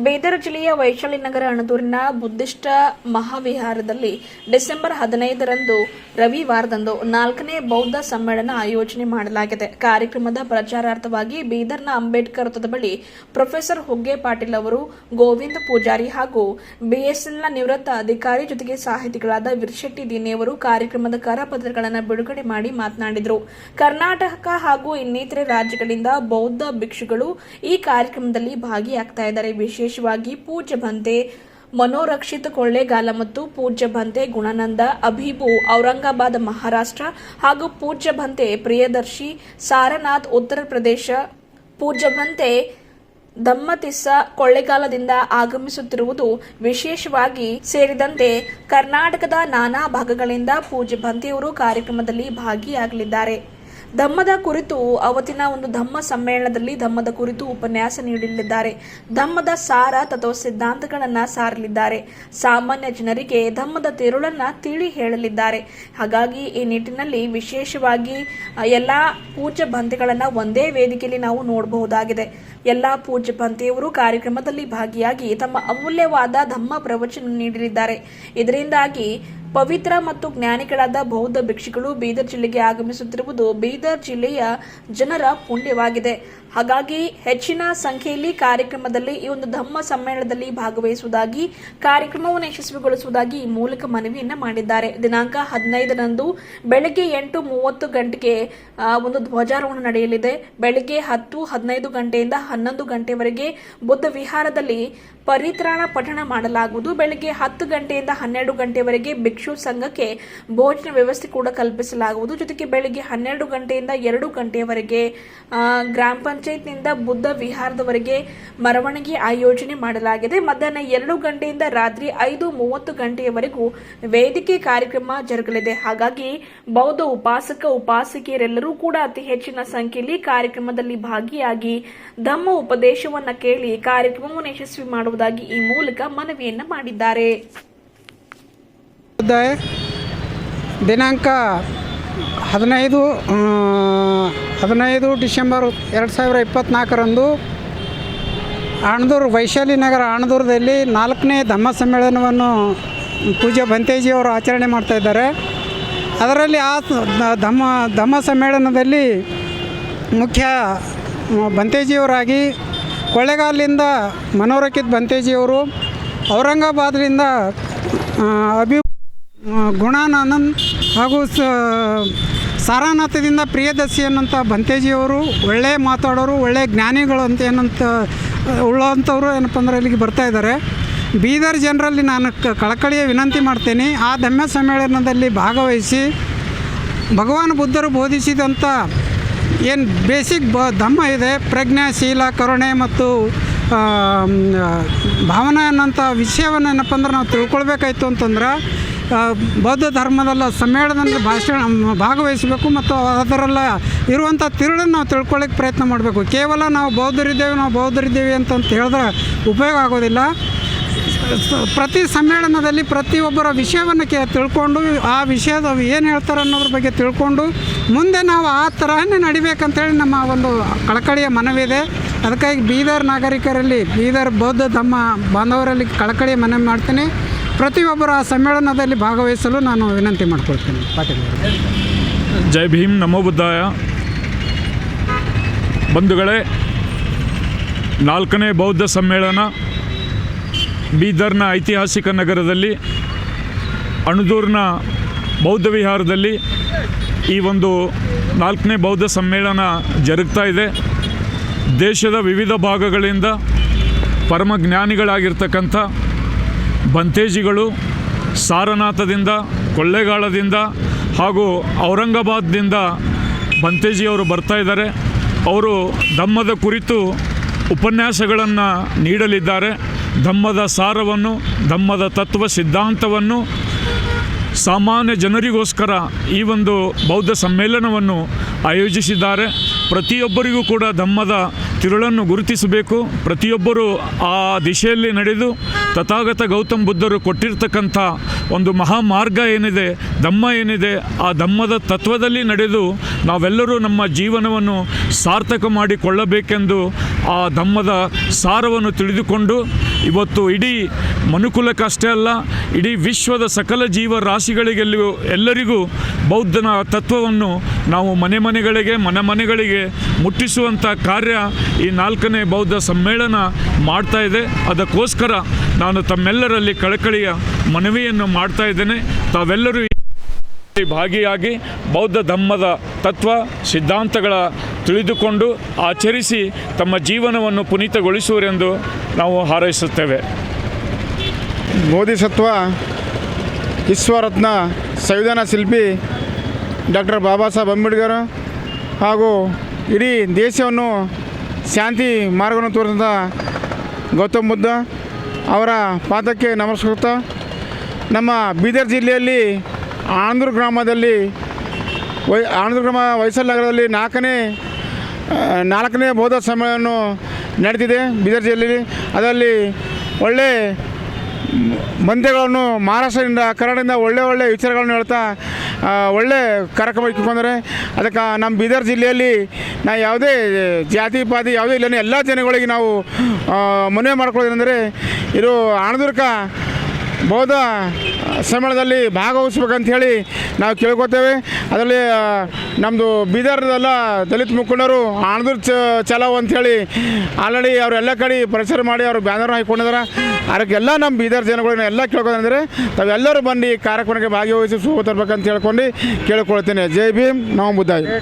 ಬೀದರ್ ಜಿಲ್ಲೆಯ ವೈಶಾಲಿ ನಗರ ಅಣದೂರಿನ Buddhist ಮಹಾವಿಹಾರದಲ್ಲಿ December 15ರಂದು ರವಿವಾರದಂದು 4ನೇ ಬೌದ್ಧ ಸಮ್ಮೇಳನ ಆಯೋಜನೆ ಮಾಡಲಾಗಿದೆ. ಕಾರ್ಯಕ್ರಮದ ಪ್ರಚಾರಾರ್ಥವಾಗಿ ಬೀದರ್ನ ಅಂಬೇಡ್ಕರ್ ವೃತ್ತದ ಬಳಿ ಪ್ರೊಫೆಸರ್ ಹುಗ್ಗೆ ಪಾಟೀಲ್ ಅವರು, ಗೋವಿಂದ ಪೂಜಾರಿ ಹಾಗೂ ಬಿಎಸ್ಎನ್ಎಲ್ನ ನಿವೃತ್ತ ಅಧಿಕಾರಿ ಜೊತೆಗೆ ಸಾಹಿತಿಗಳಾದ ವೀರಶೆಟ್ಟಿ ದಿನ್ನಿ ಅವರು ಕಾರ್ಯಕ್ರಮದ ಕರಪತ್ರಗಳನ್ನು ಬಿಡುಗಡೆ ಮಾಡಿ ಮಾತನಾಡಿದರು. ಕರ್ನಾಟಕ ಹಾಗೂ ಇನ್ನಿತರೆ ರಾಜ್ಯಗಳಿಂದ ಬೌದ್ಧ ಭಿಕ್ಷುಗಳು ಈ ಕಾರ್ಯಕ್ರಮದಲ್ಲಿ ಭಾಗಿಯಾಗ್ತಾ ಇದ್ದಾರೆ. ವಿಶೇಷವಾಗಿ ಪೂಜ್ಯ ಭಂತೆ ಮನೋರಕ್ಷಿತ ಕೊಳ್ಳೇಗಾಲ ಮತ್ತು ಪೂಜ್ಯ ಭಂತೆ ಗುಣಾನಂದ ಅಭಿಭು ಔರಂಗಾಬಾದ್ ಮಹಾರಾಷ್ಟ್ರ ಹಾಗೂ ಪೂಜ್ಯ ಭಂತೆ ಪ್ರಿಯದರ್ಶಿ ಸಾರನಾಥ್ ಉತ್ತರ ಪ್ರದೇಶ, ಪೂಜ್ಯ ಭಂತೆ ದಮ್ಮತಿಸ್ಸ ಕೊಳ್ಳೇಗಾಲದಿಂದ ಆಗಮಿಸುತ್ತಿರುವುದು ವಿಶೇಷವಾಗಿ ಸೇರಿದಂತೆ ಕರ್ನಾಟಕದ ನಾನಾ ಭಾಗಗಳಿಂದ ಪೂಜ್ಯ ಭಂತೆಯವರು ಕಾರ್ಯಕ್ರಮದಲ್ಲಿ ಭಾಗಿಯಾಗಲಿದ್ದಾರೆ. ಧಮ್ಮದ ಕುರಿತು ಅವತ್ತಿನ ಒಂದು ಧಮ್ಮ ಸಮ್ಮೇಳನದಲ್ಲಿ ಧಮ್ಮದ ಕುರಿತು ಉಪನ್ಯಾಸ ನೀಡಲಿದ್ದಾರೆ. ಧಮ್ಮದ ಸಾರ ತತ್ವ ಸಿದ್ಧಾಂತಗಳನ್ನು ಸಾರಲಿದ್ದಾರೆ. ಸಾಮಾನ್ಯ ಜನರಿಗೆ ಧಮ್ಮದ ತಿರುಳನ್ನ ತಿಳಿ ಹೇಳಲಿದ್ದಾರೆ. ಹಾಗಾಗಿ ಈ ನಿಟ್ಟಿನಲ್ಲಿ ವಿಶೇಷವಾಗಿ ಎಲ್ಲ ಪೂಜ್ಯ ಭಂತೆಗಳನ್ನು ಒಂದೇ ವೇದಿಕೆಯಲ್ಲಿ ನಾವು ನೋಡಬಹುದಾಗಿದೆ. ಎಲ್ಲ ಪೂಜ್ಯ ಭಂತೆಯವರು ಕಾರ್ಯಕ್ರಮದಲ್ಲಿ ಭಾಗಿಯಾಗಿ ತಮ್ಮ ಅಮೂಲ್ಯವಾದ ಧಮ್ಮ ಪ್ರವಚನ ನೀಡಲಿದ್ದಾರೆ. ಇದರಿಂದಾಗಿ ಪವಿತ್ರ ಮತ್ತು ಜ್ಞಾನಿಗಳಾದ ಬೌದ್ಧ ಭಿಕ್ಷುಗಳು ಬೀದರ್ ಜಿಲ್ಲೆಗೆ ಆಗಮಿಸುತ್ತಿರುವುದು ಬೀದರ್ ಜಿಲ್ಲೆಯ ಜನರ ಪುಣ್ಯವಾಗಿದೆ. ಹಾಗಾಗಿ ಹೆಚ್ಚಿನ ಸಂಖ್ಯೆಯಲ್ಲಿ ಕಾರ್ಯಕ್ರಮದಲ್ಲಿ ಈ ಒಂದು ಧಮ್ಮ ಸಮ್ಮೇಳನದಲ್ಲಿ ಭಾಗವಹಿಸುವುದಾಗಿ, ಕಾರ್ಯಕ್ರಮವನ್ನು ಯಶಸ್ವಿಗೊಳಿಸುವುದಾಗಿ ಈ ಮೂಲಕ ಮನವಿಯನ್ನ ಮಾಡಿದ್ದಾರೆ. ದಿನಾಂಕ 15ರಂದು ಬೆಳಗ್ಗೆ 8:30 ಗಂಟೆಗೆ ಒಂದು ಧ್ವಜಾರೋಹಣ ನಡೆಯಲಿದೆ. ಬೆಳಗ್ಗೆ 10-15 ಗಂಟೆಯಿಂದ 11 ಗಂಟೆವರೆಗೆ ಬುದ್ಧ ವಿಹಾರದಲ್ಲಿ ಪರಿತ್ರಾಣ ಪಠಣ ಮಾಡಲಾಗುವುದು. ಬೆಳಗ್ಗೆ 10 ಗಂಟೆಯಿಂದ 12 ಗಂಟೆವರೆಗೆ ಭಿಕ್ಷು ಸಂಘಕ್ಕೆ ಭೋಜನ ವ್ಯವಸ್ಥೆ ಕೂಡ ಕಲ್ಪಿಸಲಾಗುವುದು. ಜೊತೆಗೆ ಬೆಳಗ್ಗೆ 12 ಗಂಟೆಯಿಂದ 2 ಗಂಟೆಯವರೆಗೆ ಗ್ರಾಮ ಪಂಚಾಯತ್ನಿಂದ ಬುದ್ಧ ವಿಹಾರದವರೆಗೆ ಮೆರವಣಿಗೆ ಆಯೋಜನೆ ಮಾಡಲಾಗಿದೆ. ಮಧ್ಯಾಹ್ನ 2 ಗಂಟೆಯಿಂದ ರಾತ್ರಿ 5:30 ಗಂಟೆಯವರೆಗೂ ವೇದಿಕೆ ಕಾರ್ಯಕ್ರಮ ಜರುಗಲಿದೆ. ಹಾಗಾಗಿ ಬೌದ್ಧ ಉಪಾಸಕ ಉಪಾಸಕಿಯರೆಲ್ಲರೂ ಕೂಡ ಅತಿ ಹೆಚ್ಚಿನ ಸಂಖ್ಯೆಯಲ್ಲಿ ಕಾರ್ಯಕ್ರಮದಲ್ಲಿ ಭಾಗಿಯಾಗಿ ಧಮ್ಮ ಉಪದೇಶವನ್ನ ಕೇಳಿ ಕಾರ್ಯಕ್ರಮವನ್ನು ಯಶಸ್ವಿ ಮಾಡುವುದಾಗಿ ಈ ಮೂಲಕ ಮನವಿಯನ್ನ ಮಾಡಿದ್ದಾರೆ. ದಿನಾಂಕ 15 ಡಿಸೆಂಬರ್ 2024ರಂದು ಅಣದೂರು ವೈಶಾಲಿ ನಗರ ಅಣದೂರದಲ್ಲಿ 4ನೇ ಧಮ್ಮ ಸಮ್ಮೇಳನವನ್ನು ಪೂಜ್ಯ ಭಂತೇಜಿಯವರು ಆಚರಣೆ ಮಾಡ್ತಾಯಿದ್ದಾರೆ. ಅದರಲ್ಲಿ ಆ ಧಮ್ಮ ಸಮ್ಮೇಳನದಲ್ಲಿ ಮುಖ್ಯ ಭಂತೇಜಿಯವರಾಗಿ ಕೊಳ್ಳೇಗಾಲದಿಂದ ಮನೋರಕ್ಷಿತ್ ಭಂತೇಜಿಯವರು, ಔರಂಗಾಬಾದ್ರಿಂದ ಗುಣಾನಂದ್ ಹಾಗೂ ಸಾರನಾಥದಿಂದ ಪ್ರಿಯದರ್ಶಿ ಅನ್ನೋಂಥ ಭಂತೇಜಿಯವರು ಒಳ್ಳೆಯ ಮಾತಾಡೋರು, ಒಳ್ಳೆಯ ಜ್ಞಾನಿಗಳು ಅಂತ ಏನಂತ ಉಳ್ಳಂಥವ್ರು ಏನಪ್ಪ ಅಂದ್ರೆ ಇಲ್ಲಿಗೆ ಬರ್ತಾಯಿದ್ದಾರೆ. ಬೀದರ್ ಜನರಲ್ಲಿ ನಾನು ಕಳಕಳಿಯ ವಿನಂತಿ ಮಾಡ್ತೇನೆ, ಆ ಧಮ್ಮ ಸಮ್ಮೇಳನದಲ್ಲಿ ಭಾಗವಹಿಸಿ ಭಗವಾನ್ ಬುದ್ಧರು ಬೋಧಿಸಿದಂಥ ಏನು ಬೇಸಿಕ್ ಧಮ್ಮ ಇದೆ, ಪ್ರಜ್ಞೆ, ಶೀಲ, ಕರುಣೆ ಮತ್ತು ಭಾವನೆ ಅನ್ನೋಂಥ ವಿಷಯವನ್ನು ಏನಪ್ಪ ಅಂದ್ರೆ ನಾವು ತಿಳ್ಕೊಳ್ಬೇಕಾಯ್ತು ಅಂತಂದ್ರೆ ಬೌದ್ಧ ಧರ್ಮದಲ್ಲ ಸಮ್ಮೇಳನದಲ್ಲಿ ಭಾಗವಹಿಸಬೇಕು ಮತ್ತು ಅದರಲ್ಲ ಇರುವಂಥ ತಿರುಳನ್ನು ನಾವು ತಿಳ್ಕೊಳ್ಳೋಕ್ಕೆ ಪ್ರಯತ್ನ ಮಾಡಬೇಕು. ಕೇವಲ ನಾವು ಬೌದ್ಧರಿದ್ದೇವೆ ಅಂತ ಹೇಳಿದ್ರೆ ಉಪಯೋಗ ಆಗೋದಿಲ್ಲ. ಪ್ರತಿ ಸಮ್ಮೇಳನದಲ್ಲಿ ಪ್ರತಿಯೊಬ್ಬರ ವಿಷಯವನ್ನು ತಿಳ್ಕೊಂಡು ಆ ವಿಷಯದ ಏನು ಹೇಳ್ತಾರೆ ಅನ್ನೋದ್ರ ಬಗ್ಗೆ ತಿಳ್ಕೊಂಡು ಮುಂದೆ ನಾವು ಆ ತರಹನೇ ನಡಿಬೇಕಂತೇಳಿ ನಮ್ಮ ಒಂದು ಕಳಕಳಿಯ ಮನವಿದೆ. ಅದಕ್ಕಾಗಿ ಬೀದರ್ ನಾಗರಿಕರಲ್ಲಿ, ಬೀದರ್ ಬೌದ್ಧ ಧಮ್ಮ ಬಾಂಧವರಲ್ಲಿ ಕಳಕಳಿಯ ಮನವಿ ಮಾಡ್ತೀನಿ. ಪ್ರತಿಯೊಬ್ಬರ ಸಮ್ಮೇಳನದಲ್ಲಿ ಭಾಗವಹಿಸಲು ನಾನು ವಿನಂತಿ ಮಾಡ್ಕೊಳ್ತೀನಿ. ಪಾಟೀಲ್ ಜೈ ಭೀಮ್, ನಮೋ ಬುದ್ಧಾಯ. ಬಂಧುಗಳೇ, 4ನೇ ಬೌದ್ಧ ಸಮ್ಮೇಳನ ಬೀದರ್ನ ಐತಿಹಾಸಿಕ ನಗರದಲ್ಲಿ ಅಣದೂರಿನ ಬೌದ್ಧ ವಿಹಾರದಲ್ಲಿ ಈ ಒಂದು 4ನೇ ಬೌದ್ಧ ಸಮ್ಮೇಳನ ಜರುಗ್ತಾ ಇದೆ. ದೇಶದ ವಿವಿಧ ಭಾಗಗಳಿಂದ ಪರಮಜ್ಞಾನಿಗಳಾಗಿರ್ತಕ್ಕಂಥ ಭಂತೇಜಿಗಳು ಸಾರನಾಥದಿಂದ, ಕೊಳ್ಳೇಗಾಲದಿಂದ ಹಾಗೂ ಔರಂಗಾಬಾದ್ದಿಂದ ಭಂತೇಜಿಯವರು ಬರ್ತಾಯಿದ್ದಾರೆ. ಅವರು ಧಮ್ಮದ ಕುರಿತು ಉಪನ್ಯಾಸಗಳನ್ನು ನೀಡಲಿದ್ದಾರೆ. ಧಮ್ಮದ ಸಾರವನ್ನು, ಧಮ್ಮದ ತತ್ವ ಸಿದ್ಧಾಂತವನ್ನು ಸಾಮಾನ್ಯ ಜನರಿಗೋಸ್ಕರ ಈ ಒಂದು ಬೌದ್ಧ ಸಮ್ಮೇಳನವನ್ನು ಆಯೋಜಿಸಿದ್ದಾರೆ. ಪ್ರತಿಯೊಬ್ಬರಿಗೂ ಕೂಡ ಧಮ್ಮದ ತಿರುಳನ್ನು ಗುರುತಿಸಬೇಕು. ಪ್ರತಿಯೊಬ್ಬರೂ ಆ ದಿಶೆಯಲ್ಲಿ ನಡೆದು ತಥಾಗತ ಗೌತಮ್ ಬುದ್ಧರು ಕೊಟ್ಟಿರ್ತಕ್ಕಂಥ ಒಂದು ಮಹಾಮಾರ್ಗ ಏನಿದೆ, ಧಮ್ಮ ಏನಿದೆ, ಆ ಧಮ್ಮದ ತತ್ವದಲ್ಲಿ ನಡೆದು ನಾವೆಲ್ಲರೂ ನಮ್ಮ ಜೀವನವನ್ನು ಸಾರ್ಥಕ ಮಾಡಿಕೊಳ್ಳಬೇಕೆಂದು ಆ ಧಮ್ಮದ ಸಾರವನ್ನು ತಿಳಿದುಕೊಂಡು ಇವತ್ತು ಇಡೀ ಮನುಕುಲಕ್ಕಷ್ಟೇ ಅಲ್ಲ, ಇಡೀ ವಿಶ್ವದ ಸಕಲ ಜೀವರಾಶಿಗಳಿಗೆಲ್ಲೂ ಎಲ್ಲರಿಗೂ ಬೌದ್ಧನ ತತ್ವವನ್ನು ನಾವು ಮನೆಗಳಿಗೆ ಮುಟ್ಟಿಸುವಂಥ ಕಾರ್ಯ ಈ 4ನೇ ಬೌದ್ಧ ಸಮ್ಮೇಳನ ಮಾಡ್ತಾ ಇದೆ. ಅದಕ್ಕೋಸ್ಕರ ನಾನು ತಮ್ಮೆಲ್ಲರಲ್ಲಿ ಕಳಕಳಿಯ ಮನವಿಯನ್ನು ಮಾಡ್ತಾ ಇದ್ದೇನೆ. ತಾವೆಲ್ಲರೂ ಭಾಗಿಯಾಗಿ ಬೌದ್ಧ ಧಮ್ಮದ ತತ್ವ ಸಿದ್ಧಾಂತಗಳ ತಿಳಿದುಕೊಂಡು ಆಚರಿಸಿ ತಮ್ಮ ಜೀವನವನ್ನು ಪುನೀತಗೊಳಿಸುವರೆಂದು ನಾವು ಹಾರೈಸುತ್ತೇವೆ. ಬೋಧಿಸತ್ವ ವಿಶ್ವರತ್ನ ಸಂವಿಧಾನ ಶಿಲ್ಪಿ ಡಾಕ್ಟರ್ ಬಾಬಾ ಸಾಹೇಬ್ ಅಂಬೇಡ್ಕರ್ ಹಾಗೂ ಇಡೀ ದೇಶವನ್ನು ಶಾಂತಿ ಮಾರ್ಗವನ್ನು ತೋರಿಸಿದ ಗೌತಮ ಬುದ್ಧ ಅವರ ಪಾದಕ್ಕೆ ನಮಸ್ಕರಿಸುತ್ತಾ, ನಮ್ಮ ಬೀದರ್ ಜಿಲ್ಲೆಯಲ್ಲಿ ಆಣಂದೂರು ಗ್ರಾಮದಲ್ಲಿ ಆಣಂದೂರು ಗ್ರಾಮ ವೈಸಲ್ ನಗರದಲ್ಲಿ 4ನೇ ಬೌದ್ಧ ಸಮ್ಮೇಳನ ನಡೀತಿದೆ ಬೀದರ್ ಜಿಲ್ಲೆಯಲ್ಲಿ. ಅದರಲ್ಲಿ ಒಳ್ಳೆ ಮಂತ್ರಿಗಳನ್ನು ಮಹಾರಾಷ್ಟ್ರದಿಂದ ಕನ್ನಡದಿಂದ ಒಳ್ಳೆ ವಿಚಾರಗಳನ್ನು ಹೇಳ್ತಾ ಒಳ್ಳೆ ಕಾರ್ಯಕ್ರಮ ಇಟ್ಕೊಂಡ್ರೆ ಅದಕ್ಕೆ ನಮ್ಮ ಬೀದರ್ ಜಿಲ್ಲೆಯಲ್ಲಿ ನಾವು ಯಾವುದೇ ಜಾತಿ ಪಾತಿ ಯಾವುದೇ ಇಲ್ಲ, ಎಲ್ಲ ಜನಗಳಿಗೆ ನಾವು ಮನವಿ ಮಾಡ್ಕೊಳ್ಳೋದೇನೆಂದರೆ ಇದು ಆಣಂದೂರ್ಕ ಬೌದ್ಧ ಸಮ್ಮೇಳನದಲ್ಲಿ ಭಾಗವಹಿಸ್ಬೇಕಂಥೇಳಿ ನಾವು ಕೇಳ್ಕೊತೇವೆ. ಅದರಲ್ಲಿ ನಮ್ಮದು ಬೀದರ್ದೆಲ್ಲ ದಲಿತ ಮುಖಂಡರು ಆಣಂದೂರು ಚಲೋ ಅಂಥೇಳಿ ಆಲ್ರೆಡಿ ಅವರೆಲ್ಲ ಕಡೆ ಪ್ರಚಾರ ಮಾಡಿ ಅವರು ಬ್ಯಾನರ್ ಹಾಕೊಂಡಿದ್ದಾರೆ. ಅದಕ್ಕೆಲ್ಲ ನಮ್ಮ ಬೀದರ್ ಜನಗಳನ್ನ ಎಲ್ಲ ಕೇಳ್ಕೊದಂದರೆ ತಾವೆಲ್ಲರೂ ಬಂದು ಈ ಕಾರ್ಯಕ್ರಮಕ್ಕೆ ಭಾಗವಹಿಸಿ ಶುಭ ತರಬೇಕಂತ ಹೇಳ್ಕೊಂಡು ಕೇಳ್ಕೊಳ್ತೇನೆ. ಜೈ ಭೀಮ್, ನಮೋ ಬುದ್ಧಾಯ.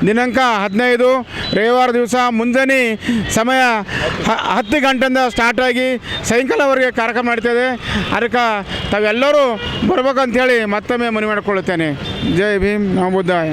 ದಿನಾಂಕ 15 ರವಿವಾರ ದಿವಸ ಮುಂಜಾನೆ ಸಮಯ 10 ಗಂಟೆಯಿಂದ ಸ್ಟಾರ್ಟ್ ಆಗಿ ಸಾಯಂಕಾಲವರೆಗೆ ಕಾರ್ಯಕ್ರಮ ನಡೀತದೆ. ಅದಕ್ಕೆ ತಾವೆಲ್ಲರೂ ಬರ್ಬೇಕಂಥೇಳಿ ಮತ್ತೊಮ್ಮೆ ಮನವಿ ಮಾಡಿಕೊಳ್ಳುತ್ತೇನೆ. ಜೈ ಭೀಮ್, ನಮೋ ಬುದ್ಧಾಯ.